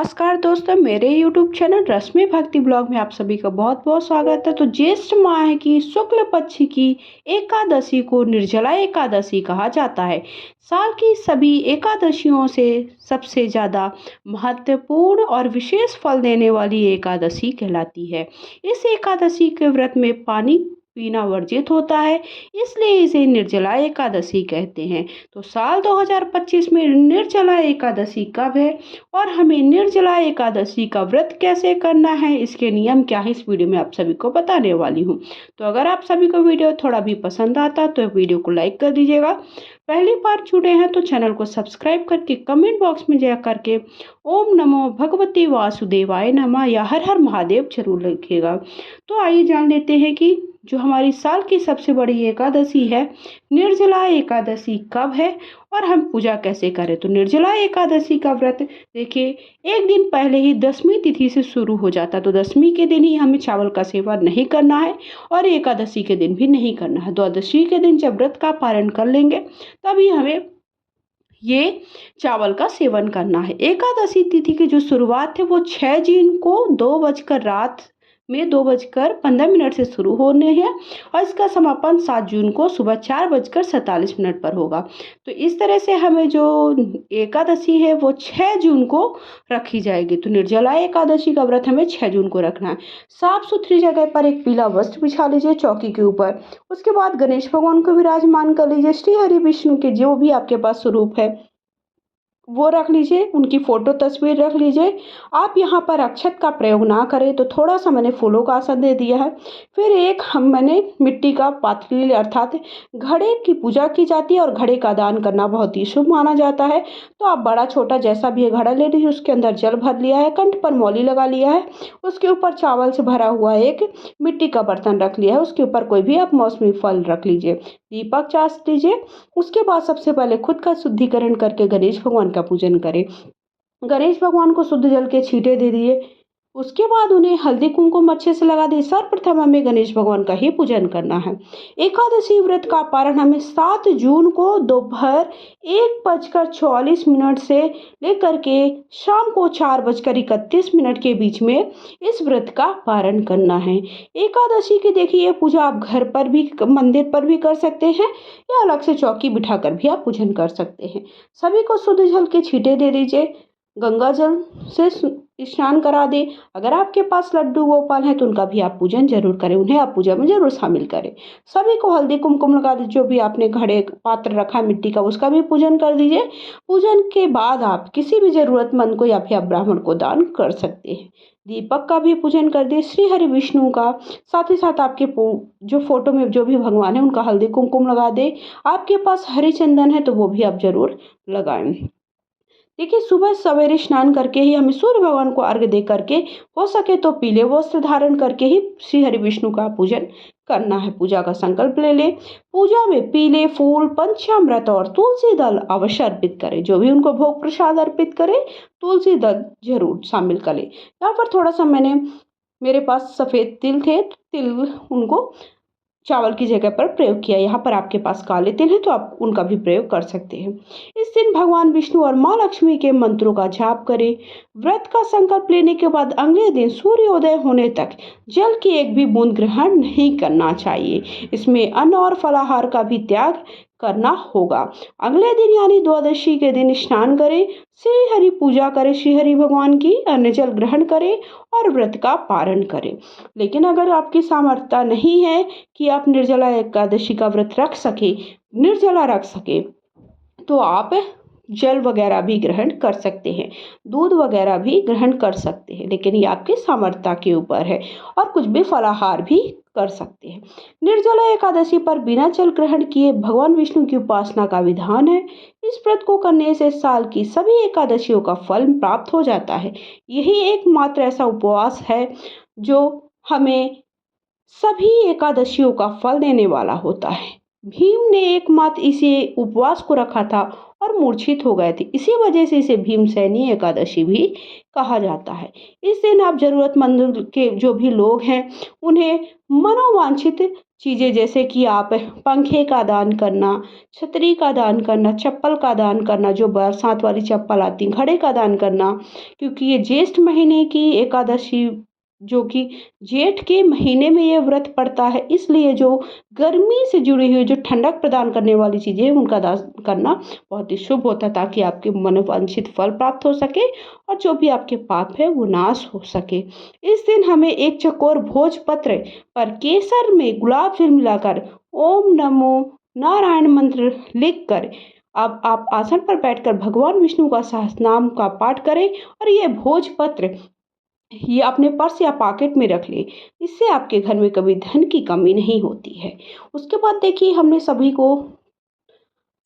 नमस्कार दोस्तों, मेरे YouTube चैनल रश्मि भक्ति ब्लॉग में आप सभी का बहुत बहुत स्वागत है। तो ज्येष्ठ माह की शुक्ल पक्ष की एकादशी को निर्जला एकादशी कहा जाता है। साल की सभी एकादशियों से सबसे ज़्यादा महत्वपूर्ण और विशेष फल देने वाली एकादशी कहलाती है। इस एकादशी के व्रत में पानी पीना वर्जित होता है, इसलिए इसे निर्जला एकादशी कहते हैं। तो साल 2025 में निर्जला एकादशी कब है और हमें निर्जला एकादशी का व्रत कैसे करना है, इसके नियम क्या है, इस वीडियो में आप सभी को बताने वाली हूँ। तो अगर आप सभी को वीडियो थोड़ा भी पसंद आता तो वीडियो को लाइक कर दीजिएगा। पहली बार जुड़े हैं तो चैनल को सब्सक्राइब करके कमेंट बॉक्स में जा करके ओम नमो भगवते वासुदेवाय नमः या हर हर महादेव जरूर लिखिएगा। तो आइए जान लेते हैं कि जो हमारी साल की सबसे बड़ी एकादशी है निर्जला एकादशी कब है और हम पूजा कैसे करें। तो निर्जला एकादशी का व्रत देखिए, एक दिन पहले ही दसवीं तिथि से शुरू हो जाता है। तो दसवीं के दिन ही हमें चावल का सेवन नहीं करना है और एकादशी के दिन भी नहीं करना है। द्वादशी के दिन जब व्रत का पारण कर लेंगे तभी हमें ये चावल का सेवन करना है। एकादशी तिथि की जो शुरुआत है वो 6 जून को 2:15 से शुरू होने हैं और इसका समापन 7 जून को सुबह 4:47 पर होगा। तो इस तरह से हमें जो एकादशी है वो 6 जून को रखी जाएगी। तो निर्जला एकादशी का व्रत हमें 6 जून को रखना है। साफ सुथरी जगह पर एक पीला वस्त्र बिछा लीजिए चौकी के ऊपर। उसके बाद गणेश भगवान को विराजमान कर लीजिए। श्री हरि विष्णु के जो भी आपके पास स्वरूप है वो रख लीजिए, उनकी फ़ोटो तस्वीर रख लीजिए। आप यहाँ पर अक्षत का प्रयोग ना करें तो थोड़ा सा मैंने फूलों का आसन दे दिया है। फिर मैंने मिट्टी का पात्र ले लिया, अर्थात घड़े की पूजा की जाती है और घड़े का दान करना बहुत ही शुभ माना जाता है। तो आप बड़ा छोटा जैसा भी है घड़ा ले लीजिए, उसके अंदर जल भर लिया है, कंठ पर मौली लगा लिया है, उसके ऊपर चावल से भरा हुआ एक मिट्टी का बर्तन रख लिया है, उसके ऊपर कोई भी आप मौसमी फल रख लीजिए, दीपक चास लीजिए। उसके बाद सबसे पहले खुद का शुद्धिकरण करके गणेश भगवान का पूजन करें। गणेश भगवान को शुद्ध जल के छींटे दे दिए। उसके बाद उन्हें हल्दी कुमकुम अच्छे से लगा दिए। सर्वप्रथम हमें गणेश भगवान का ही पूजन करना है। एकादशी व्रत का पारण हमें 7 जून को दोपहर 1:44 से लेकर के शाम को 4:31 के बीच में इस व्रत का पारण करना है। एकादशी की देखिए ये पूजा आप घर पर भी मंदिर पर भी कर सकते हैं या अलग से चौकी बिठाकर भी आप पूजन कर सकते हैं। सभी को शुद्ध जल के छींटे दे दीजिए, गंगा जल से स्नान करा दें। अगर आपके पास लड्डू गोपाल हैं तो उनका भी आप पूजन जरूर करें, उन्हें आप पूजा में जरूर शामिल करें। सभी को हल्दी कुमकुम लगा दीजिए। जो भी आपने घड़े पात्र रखा है मिट्टी का उसका भी पूजन कर दीजिए। पूजन के बाद आप किसी भी जरूरतमंद को या फिर आप ब्राह्मण को दान कर सकते हैं। दीपक का भी पूजन कर दिए, श्री हरि विष्णु का, साथ ही साथ आपके जो फोटो में जो भी भगवान है उनका हल्दी कुमकुम लगा दे। आपके पास हरी चंदन है तो वो भी आप जरूर लगाएं। देखिए, सुबह सवेरे स्नान करके ही हमें सूर्य भगवान को अर्घ्य दे करके हो सके तो पीले वस्त्र धारण करके ही श्री हरि विष्णु का पूजन करना है। पूजा का संकल्प ले ले। पूजा में पीले फूल, पंचामृत और तुलसी दल अवश्य अर्पित करें। जो भी उनको भोग प्रसाद अर्पित करे तुलसी दल जरूर शामिल करें। यहाँ पर थोड़ा सा मेरे पास सफ़ेद तिल थे तो तिल उनको चावल की जगह पर प्रयोग किया। यहाँ पर आपके पास काले तिल है तो आप उनका भी प्रयोग कर सकते हैं। इस दिन भगवान विष्णु और माँ लक्ष्मी के मंत्रों का जाप करें। व्रत का संकल्प लेने के बाद अगले दिन सूर्योदय होने तक जल की एक भी बूंद ग्रहण नहीं करना चाहिए। इसमें अन्न और फलाहार का भी त्याग करना होगा। अगले दिन यानी द्वादशी के दिन स्नान करें, श्री हरि पूजा करें, श्री हरि भगवान की अन्न जल ग्रहण करें और व्रत का पारण करें। लेकिन अगर आपकी सामर्थ्य नहीं है कि आप निर्जला एकादशी का व्रत रख सके, निर्जला रख सके, तो आप जल वगैरह भी ग्रहण कर सकते हैं, दूध वगैरह भी ग्रहण कर सकते हैं, लेकिन ये आपकी सामर्थ्य के ऊपर है। और कुछ भी फलाहार भी कर सकते हैं। निर्जला एकादशी पर बिना जल ग्रहण किए भगवान विष्णु की उपासना का विधान है। इस व्रत को करने से साल की सभी एकादशियों का फल प्राप्त हो जाता है। यही एकमात्र ऐसा उपवास है जो हमें सभी एकादशियों का फल देने वाला होता है। भीम ने एकमात्र इसी उपवास को रखा था और मूर्छित हो गए थे, इसी वजह से इसे भीमसेनी एकादशी भी कहा जाता है। इस दिन आप जरूरतमंद के जो भी लोग हैं उन्हें मनोवांछित चीज़ें जैसे कि आप पंखे का दान करना, छतरी का दान करना, चप्पल का दान करना, जो बरसात वाली चप्पल आती है, घड़े का दान करना, क्योंकि ये ज्येष्ठ महीने की एकादशी जो कि जेठ के महीने में ये व्रत पड़ता है, इसलिए जो गर्मी से जुड़ी हुई जो ठंडक प्रदान करने वाली चीज़ें हैं उनका दान करना बहुत ही शुभ होता है, ताकि आपके मनोवांछित फल प्राप्त हो सके और जो भी आपके पाप है वो नाश हो सके। इस दिन हमें एक चकोर भोजपत्र पर केसर में गुलाब जल मिलाकर ओम नमो नारायण मंत्र लिखकर अब आप आसन पर बैठकर भगवान विष्णु का सहस्रनाम का पाठ करें और ये भोजपत्र ये अपने पर्स या पॉकेट में रख लें। इससे आपके घर में कभी धन की कमी नहीं होती है। उसके बाद देखिए, हमने सभी को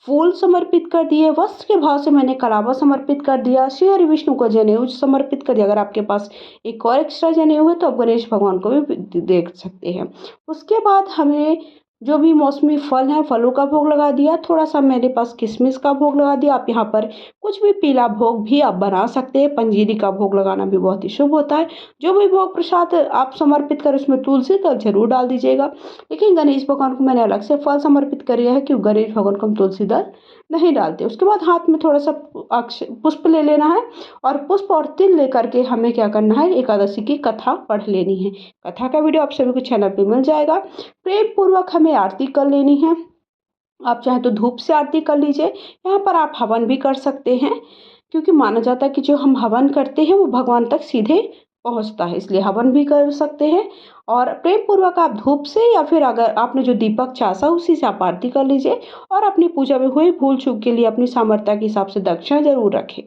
फूल समर्पित कर दिए, वस्त्र के भाव से मैंने कलावा समर्पित कर दिया, श्री हरि विष्णु को जनेऊ समर्पित कर दिया। अगर आपके पास एक और एक्स्ट्रा जनेऊ है तो आप गणेश भगवान को भी देख सकते हैं। उसके बाद हमें जो भी मौसमी फल हैं, फलों का भोग लगा दिया, थोड़ा सा मेरे पास किशमिश का भोग लगा दिया। आप यहाँ पर कुछ भी पीला भोग भी आप बना सकते हैं, पंजीरी का भोग लगाना भी बहुत ही शुभ होता है। जो भी भोग प्रसाद आप समर्पित करें उसमें तुलसी दल जरूर डाल दीजिएगा, लेकिन गणेश भगवान को मैंने अलग से फल समर्पित किया है, क्योंकि गणेश भगवान को हम तुलसी दल नहीं डालते। उसके बाद हाथ में थोड़ा सा पुष्प ले लेना है और पुष्प और तिल लेकर के हमें क्या करना है, एकादशी की कथा पढ़ लेनी है। कथा का वीडियो आप सभी को चैनल पे मिल जाएगा। प्रेम पूर्वक हमें आरती कर लेनी है। आप चाहे तो धूप से आरती कर लीजिए। यहाँ पर आप हवन भी कर सकते हैं, क्योंकि माना जाता है कि जो हम हवन करते हैं वो भगवान तक सीधे पहुँचता है, इसलिए हवन भी कर सकते हैं। और प्रेम पूर्वक आप धूप से या फिर अगर आपने जो दीपक चासा उसी से आप आरती कर लीजिए और अपनी पूजा में हुई भूल चूक के लिए अपनी सामर्थ्य के हिसाब से दक्षिणा जरूर रखें।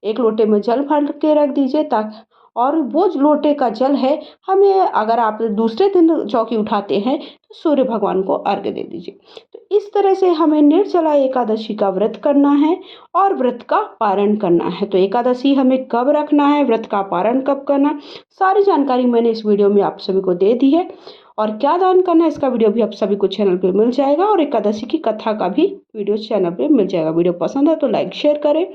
एक लोटे में जल भर के रख दीजिए, ताकि और वो लोटे का जल है हमें, अगर आप दूसरे दिन चौकी उठाते हैं तो सूर्य भगवान को अर्घ्य दे दीजिए। तो इस तरह से हमें निर्जला एकादशी का व्रत करना है और व्रत का पारण करना है। तो एकादशी हमें कब रखना है, व्रत का पारण कब करना, सारी जानकारी मैंने इस वीडियो में आप सभी को दे दी है। और क्या दान करना है इसका वीडियो भी आप सभी को चैनल पे मिल जाएगा, और एकादशी की कथा का भी वीडियो चैनल पे मिल जाएगा। वीडियो पसंद है तो लाइक शेयर करें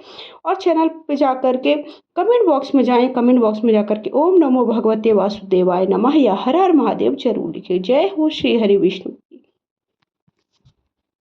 और चैनल पे जा कर के कमेंट बॉक्स में जाएं, कमेंट बॉक्स में जा कर के ओम नमो भगवते वासुदेवाय नमः या हर हर महादेव जरूर लिखिए। जय हो श्री हरि विष्णु।